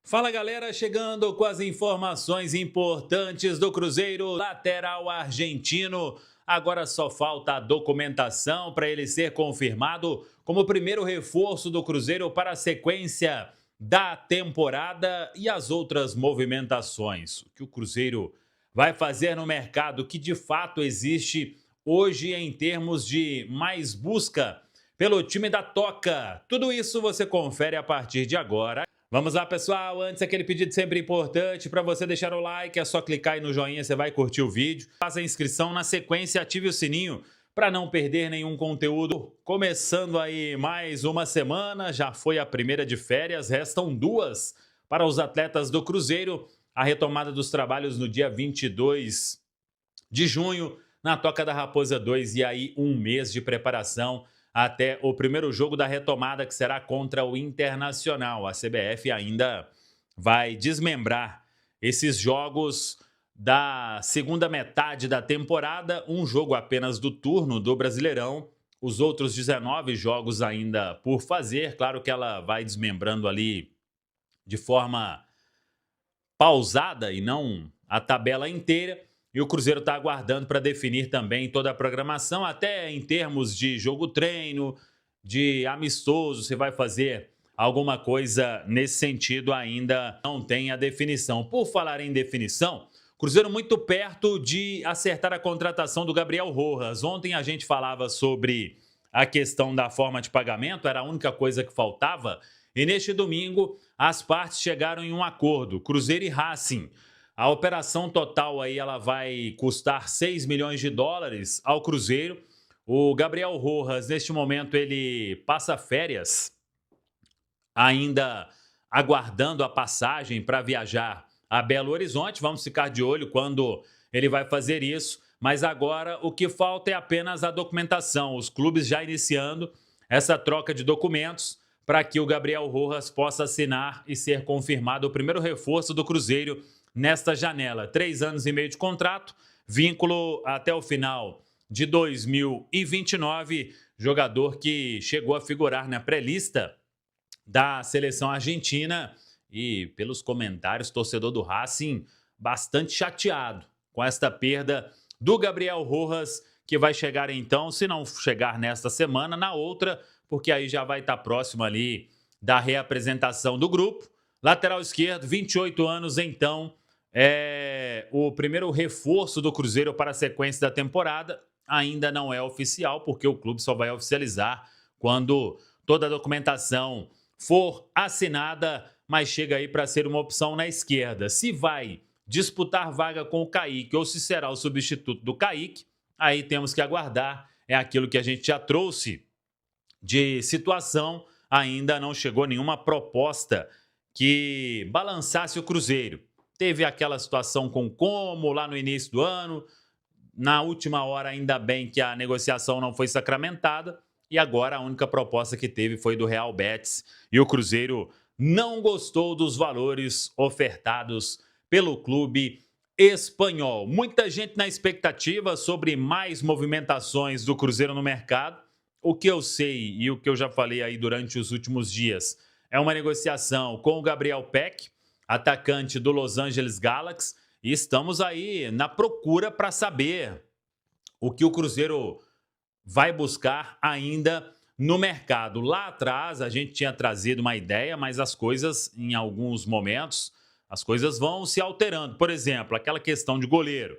Fala galera, chegando com as informações importantes do Cruzeiro, lateral argentino. Agora só falta a documentação para ele ser confirmado como o primeiro reforço do Cruzeiro para a sequência da temporada e as outras movimentações. O que o Cruzeiro vai fazer no mercado que de fato existe hoje em termos de mais busca pelo time da Toca. Tudo isso você confere a partir de agora. Vamos lá, pessoal. Antes, aquele pedido sempre importante para você deixar o like. É só clicar aí no joinha, você vai curtir o vídeo. Faça a inscrição na sequência, ative o sininho para não perder nenhum conteúdo. Começando aí mais uma semana, já foi a primeira de férias, restam duas para os atletas do Cruzeiro. A retomada dos trabalhos no dia 22 de junho, na Toca da Raposa 2, e aí um mês de preparação até o primeiro jogo da retomada, que será contra o Internacional. A CBF ainda vai desmembrar esses jogos da segunda metade da temporada, um jogo apenas do turno do Brasileirão, os outros 19 jogos ainda por fazer. Claro que ela vai desmembrando ali de forma pausada e não a tabela inteira. E o Cruzeiro está aguardando para definir também toda a programação, até em termos de jogo-treino, de amistoso, se vai fazer alguma coisa nesse sentido, ainda não tem a definição. Por falar em definição, Cruzeiro muito perto de acertar a contratação do Gabriel Rojas. Ontem a gente falava sobre a questão da forma de pagamento, era a única coisa que faltava, e neste domingo as partes chegaram em um acordo, Cruzeiro e Racing. A operação total aí ela vai custar 6 milhões de dólares ao Cruzeiro. O Gabriel Rojas, neste momento, ele passa férias, ainda aguardando a passagem para viajar a Belo Horizonte. Vamos ficar de olho quando ele vai fazer isso. Mas agora o que falta é apenas a documentação. Os clubes já iniciando essa troca de documentos para que o Gabriel Rojas possa assinar e ser confirmado o primeiro reforço do Cruzeiro nesta janela. 3 anos e meio de contrato, vínculo até o final de 2029, jogador que chegou a figurar na pré-lista da seleção argentina e, pelos comentários, torcedor do Racing bastante chateado com esta perda do Gabriel Rojas, que vai chegar então, se não chegar nesta semana, na outra, porque aí já vai estar próximo ali da reapresentação do grupo. Lateral esquerdo, 28 anos, então, é o primeiro reforço do Cruzeiro para a sequência da temporada. Ainda não é oficial, porque o clube só vai oficializar quando toda a documentação for assinada, mas chega aí para ser uma opção na esquerda. Se vai disputar vaga com o Kaique ou se será o substituto do Kaique, aí temos que aguardar. É aquilo que a gente já trouxe de situação. Ainda não chegou nenhuma proposta que balançasse o Cruzeiro. Teve aquela situação com Como lá no início do ano, na última hora ainda bem que a negociação não foi sacramentada, e agora a única proposta que teve foi do Real Betis, e o Cruzeiro não gostou dos valores ofertados pelo clube espanhol. Muita gente na expectativa sobre mais movimentações do Cruzeiro no mercado. O que eu sei e o que eu já falei aí durante os últimos dias é uma negociação com o Gabriel Peck, atacante do Los Angeles Galaxy, e estamos aí na procura para saber o que o Cruzeiro vai buscar ainda no mercado. Lá atrás a gente tinha trazido uma ideia, mas as coisas, em alguns momentos, as coisas vão se alterando. Por exemplo, aquela questão de goleiro.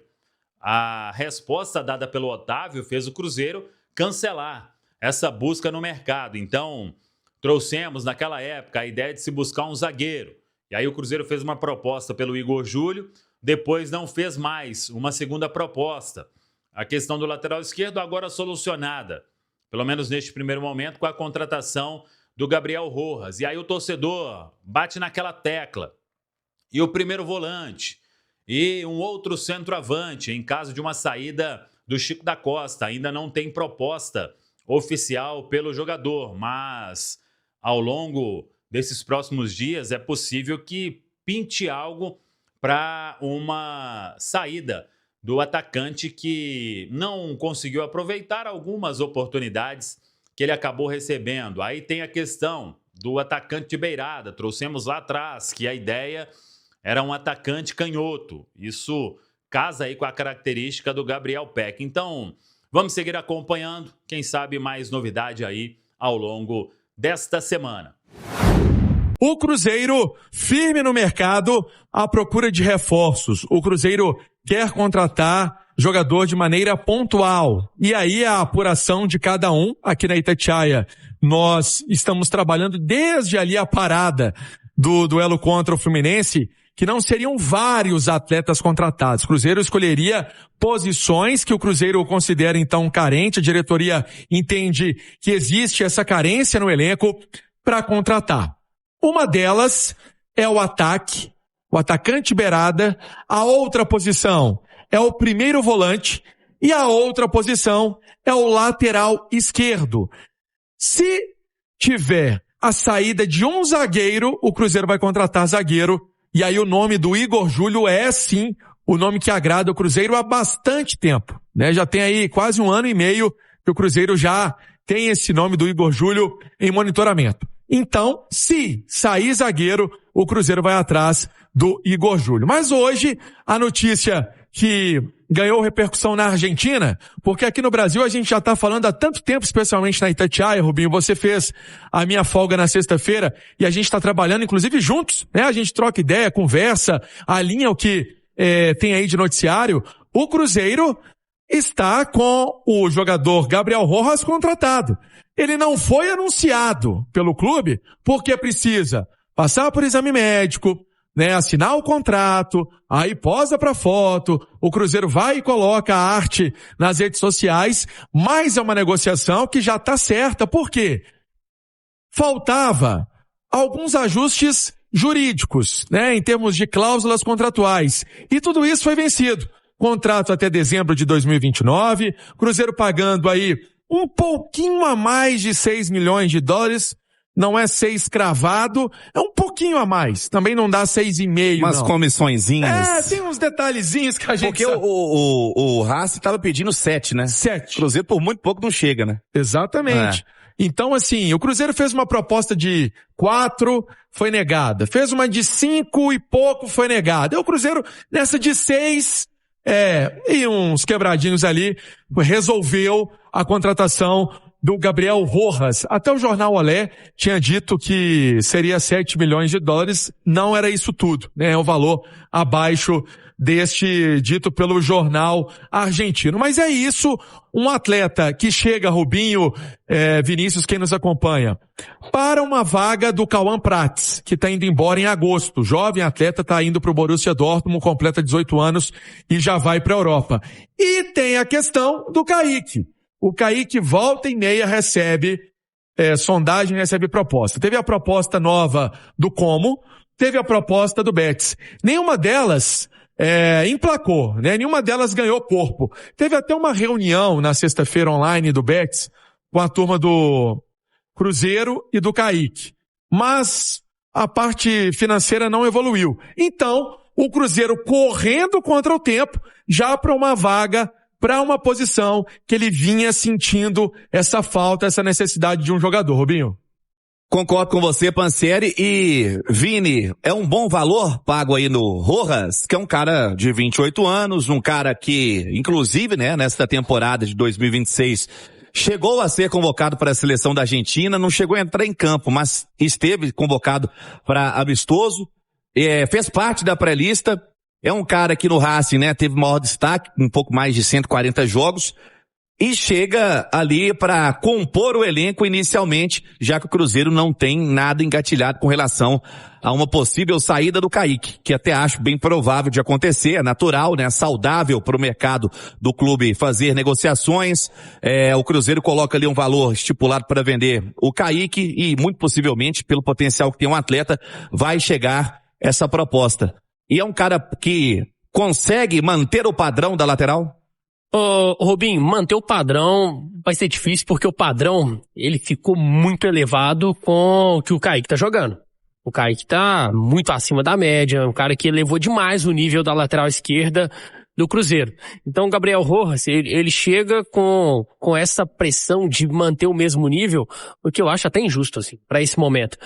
A resposta dada pelo Otávio fez o Cruzeiro cancelar essa busca no mercado. Então, trouxemos naquela época a ideia de se buscar um zagueiro. E aí o Cruzeiro fez uma proposta pelo Igor Júlio, depois não fez mais uma segunda proposta. A questão do lateral esquerdo agora solucionada, pelo menos neste primeiro momento, com a contratação do Gabriel Rojas. E aí o torcedor bate naquela tecla. E o primeiro volante, e um outro centroavante, em caso de uma saída do Chico da Costa. Ainda não tem proposta oficial pelo jogador, mas ao longo desses próximos dias é possível que pinte algo para uma saída do atacante que não conseguiu aproveitar algumas oportunidades que ele acabou recebendo. Aí tem a questão do atacante de beirada. Trouxemos lá atrás que a ideia era um atacante canhoto. Isso casa aí com a característica do Gabriel Peck. Então, vamos seguir acompanhando. Quem sabe mais novidade aí ao longo desta semana. O Cruzeiro firme no mercado à procura de reforços. O Cruzeiro quer contratar jogador de maneira pontual. E aí a apuração de cada um aqui na Itatiaia. Nós estamos trabalhando desde ali a parada do duelo contra o Fluminense, que não seriam vários atletas contratados. O Cruzeiro escolheria posições que o Cruzeiro considera então carente. A diretoria entende que existe essa carência no elenco para contratar. Uma delas é o ataque, o atacante beirada. A outra posição é o primeiro volante e a outra posição é o lateral esquerdo. Se tiver a saída de um zagueiro, o Cruzeiro vai contratar zagueiro. E aí o nome do Igor Júlio é sim o nome que agrada o Cruzeiro há bastante tempo, né? Já tem aí quase 1 ano e meio que o Cruzeiro já tem esse nome do Igor Júlio em monitoramento. Então, se sair zagueiro, o Cruzeiro vai atrás do Igor Júlio. Mas hoje, a notícia que ganhou repercussão na Argentina, porque aqui no Brasil a gente já está falando há tanto tempo, especialmente na Itatiaia, Rubinho, você fez a minha folga na sexta-feira e a gente está trabalhando inclusive juntos, né? A gente troca ideia, conversa, alinha o que tem aí de noticiário. O Cruzeiro está com o jogador Gabriel Rojas contratado. Ele não foi anunciado pelo clube porque precisa passar por exame médico, né, assinar o contrato, aí posa pra foto, o Cruzeiro vai e coloca a arte nas redes sociais, mas é uma negociação que já tá certa. Por quê? Faltava alguns ajustes jurídicos, né, em termos de cláusulas contratuais. E tudo isso foi vencido. Contrato até dezembro de 2029, Cruzeiro pagando aí um pouquinho a mais de 6 milhões de dólares, não é 6 cravado, é um pouquinho a mais, também não dá 6,5 umas não. comissõezinhas. Tem uns detalhezinhos que a gente porque sabe. o Racing tava pedindo 7, né? 7. Cruzeiro por muito pouco não chega, né? Exatamente. Então, assim, o Cruzeiro fez uma proposta de 4, foi negada. Fez uma de 5 e pouco, foi negada. E o Cruzeiro, nessa de 6, e uns quebradinhos ali, resolveu a contratação do Gabriel Rojas. Até o jornal Olé tinha dito que seria 7 milhões de dólares. Não era isso tudo, né? É um valor abaixo deste dito pelo jornal argentino. Mas é isso, um atleta que chega, Rubinho, Vinícius, quem nos acompanha, para uma vaga do Cauã Prats, que está indo embora em agosto. Jovem atleta, está indo para o Borussia Dortmund, completa 18 anos e já vai para a Europa. E tem a questão do Kaique. O Kaique volta e meia recebe sondagem, recebe proposta. Teve a proposta nova do Como, teve a proposta do Betis. Nenhuma delas emplacou, né? Nenhuma delas ganhou corpo. Teve até uma reunião na sexta-feira online do Betis com a turma do Cruzeiro e do Kaique. Mas a parte financeira não evoluiu. Então, o Cruzeiro correndo contra o tempo, já para uma vaga, para uma posição que ele vinha sentindo essa falta, essa necessidade de um jogador, Rubinho. Concordo com você, Pansieri. E, Vini, é um bom valor pago aí no Rojas, que é um cara de 28 anos, um cara que, inclusive, né, nesta temporada de 2026, chegou a ser convocado para a seleção da Argentina, não chegou a entrar em campo, mas esteve convocado para amistoso, fez parte da pré-lista. É um cara que no Racing, né, teve maior destaque, um pouco mais de 140 jogos, e chega ali para compor o elenco inicialmente, já que o Cruzeiro não tem nada engatilhado com relação a uma possível saída do Kaique, que até acho bem provável de acontecer, é natural, né, saudável para o mercado do clube fazer negociações. O Cruzeiro coloca ali um valor estipulado para vender o Kaique e muito possivelmente, pelo potencial que tem um atleta, vai chegar essa proposta. E é um cara que consegue manter o padrão da lateral? Robinho, manter o padrão vai ser difícil porque o padrão, ele ficou muito elevado com o que o Kaique tá jogando. O Kaique tá muito acima da média, um cara que elevou demais o nível da lateral esquerda do Cruzeiro. Então o Gabriel Rojas, ele chega com essa pressão de manter o mesmo nível, o que eu acho até injusto, assim, para esse momento.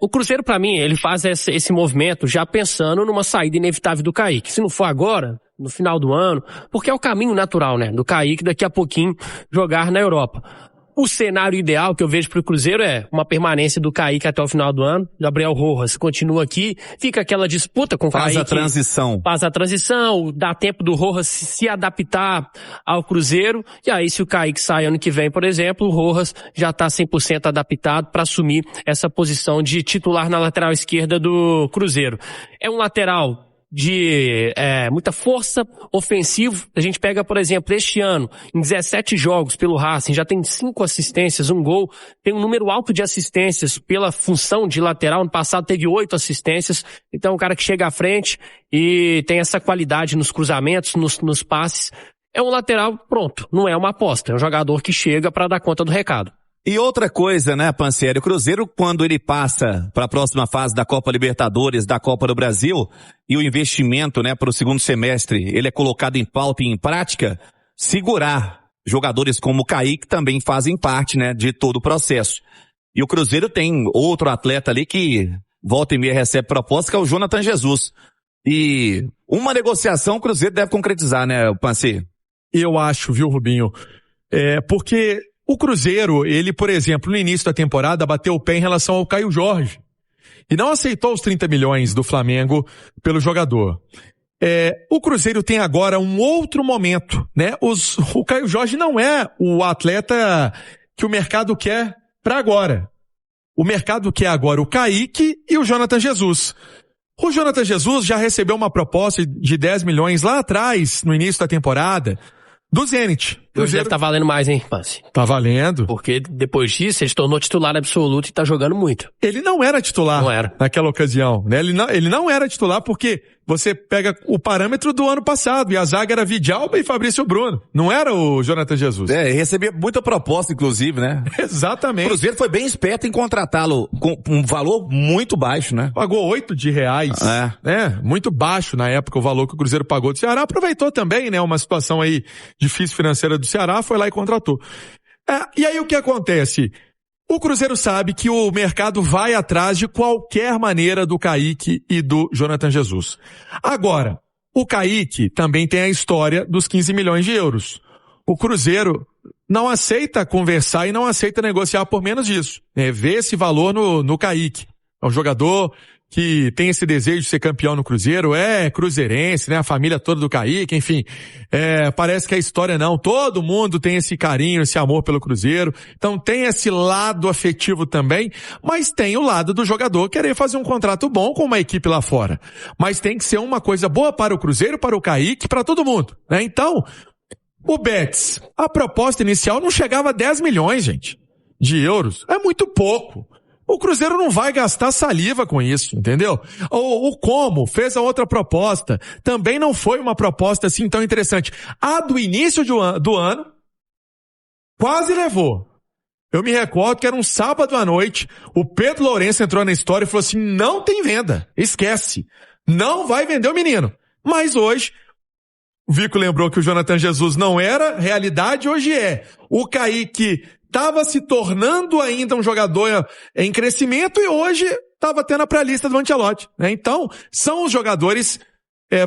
O Cruzeiro, para mim, ele faz esse movimento já pensando numa saída inevitável do Kaique. Se não for agora, no final do ano, porque é o caminho natural, né, do Kaique daqui a pouquinho jogar na Europa. O cenário ideal que eu vejo pro Cruzeiro é uma permanência do Kaique até o final do ano. Gabriel Rojas continua aqui, fica aquela disputa com o Kaique. Faz a transição, dá tempo do Rojas se adaptar ao Cruzeiro. E aí, se o Kaique sai ano que vem, por exemplo, o Rojas já tá 100% adaptado para assumir essa posição de titular na lateral esquerda do Cruzeiro. É um lateral de muita força ofensivo. A gente pega, por exemplo, este ano, em 17 jogos pelo Racing, já tem 5 assistências, 1 gol, tem um número alto de assistências pela função de lateral. No passado teve 8 assistências, então é um cara que chega à frente e tem essa qualidade nos cruzamentos, nos passes. É um lateral pronto, não é uma aposta, é um jogador que chega para dar conta do recado. E outra coisa, né, Pansieri, o Cruzeiro, quando ele passa para a próxima fase da Copa Libertadores, da Copa do Brasil, e o investimento, né, para o segundo semestre, ele é colocado em pauta e em prática, segurar jogadores como o Kaique também fazem parte, né, de todo o processo. E o Cruzeiro tem outro atleta ali que volta e meia recebe proposta, que é o Jonathan Jesus. E uma negociação o Cruzeiro deve concretizar, né, Pansieri? Eu acho, viu, Rubinho? Porque o Cruzeiro, ele, por exemplo, no início da temporada, bateu o pé em relação ao Caio Jorge. E não aceitou os 30 milhões do Flamengo pelo jogador. O Cruzeiro tem agora um outro momento, né? O Caio Jorge não é o atleta que o mercado quer para agora. O mercado quer agora o Kaique e o Jonathan Jesus. O Jonathan Jesus já recebeu uma proposta de 10 milhões lá atrás, no início da temporada, do Zenit. Hoje deve tá valendo mais, hein, Pansi? Tá valendo. Porque depois disso ele se tornou titular absoluto e tá jogando muito. Ele não era titular naquela ocasião, né? Ele não era titular porque você pega o parâmetro do ano passado e a zaga era Vidalba e Fabrício Bruno. Não era o Jonathan Jesus. Recebia muita proposta, inclusive, né? Exatamente. O Cruzeiro foi bem esperto em contratá-lo com um valor muito baixo, né? Pagou R$8, né? Muito baixo na época o valor que o Cruzeiro pagou do Ceará. Aproveitou também, né? Uma situação aí difícil financeira do Ceará, foi lá e contratou. E aí o que acontece? O Cruzeiro sabe que o mercado vai atrás de qualquer maneira do Kaique e do Jonathan Jesus. Agora, o Kaique também tem a história dos 15 milhões de euros. O Cruzeiro não aceita conversar e não aceita negociar por menos disso. Vê esse valor no Kaique. É um jogador que tem esse desejo de ser campeão no Cruzeiro, é cruzeirense, né? A família toda do Kaique, enfim. Parece que a história não. Todo mundo tem esse carinho, esse amor pelo Cruzeiro. Então tem esse lado afetivo também, mas tem o lado do jogador querer fazer um contrato bom com uma equipe lá fora. Mas tem que ser uma coisa boa para o Cruzeiro, para o Kaique, para todo mundo, né? Então, o Betis, a proposta inicial não chegava a 10 milhões, gente, de euros. É muito pouco. O Cruzeiro não vai gastar saliva com isso, entendeu? O Como fez a outra proposta. Também não foi uma proposta assim tão interessante. A do início do ano quase levou. Eu me recordo que era um sábado à noite, o Pedro Lourenço entrou na história e falou assim, não tem venda, esquece. Não vai vender o menino. Mas hoje, o Vico lembrou que o Jonathan Jesus não era realidade, hoje é. O Kaique estava se tornando ainda um jogador em crescimento e hoje estava tendo a pré-lista do Ancelotti, né? Então, são os jogadores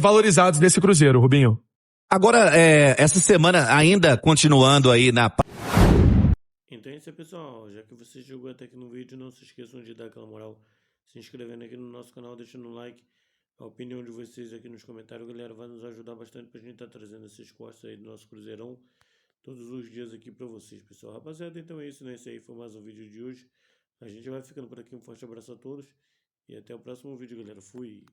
valorizados desse Cruzeiro, Rubinho. Agora, essa semana, ainda continuando aí na... Então é isso aí, pessoal. Já que você chegou até aqui no vídeo, não se esqueçam de dar aquela moral, se inscrevendo aqui no nosso canal, deixando um like, a opinião de vocês aqui nos comentários, galera, vai nos ajudar bastante pra gente estar trazendo esses cortes aí do nosso Cruzeirão todos os dias aqui pra vocês, pessoal. Rapaziada, então é isso, né? Esse aí foi mais um vídeo de hoje. A gente vai ficando por aqui. Um forte abraço a todos e até o próximo vídeo, galera. Fui!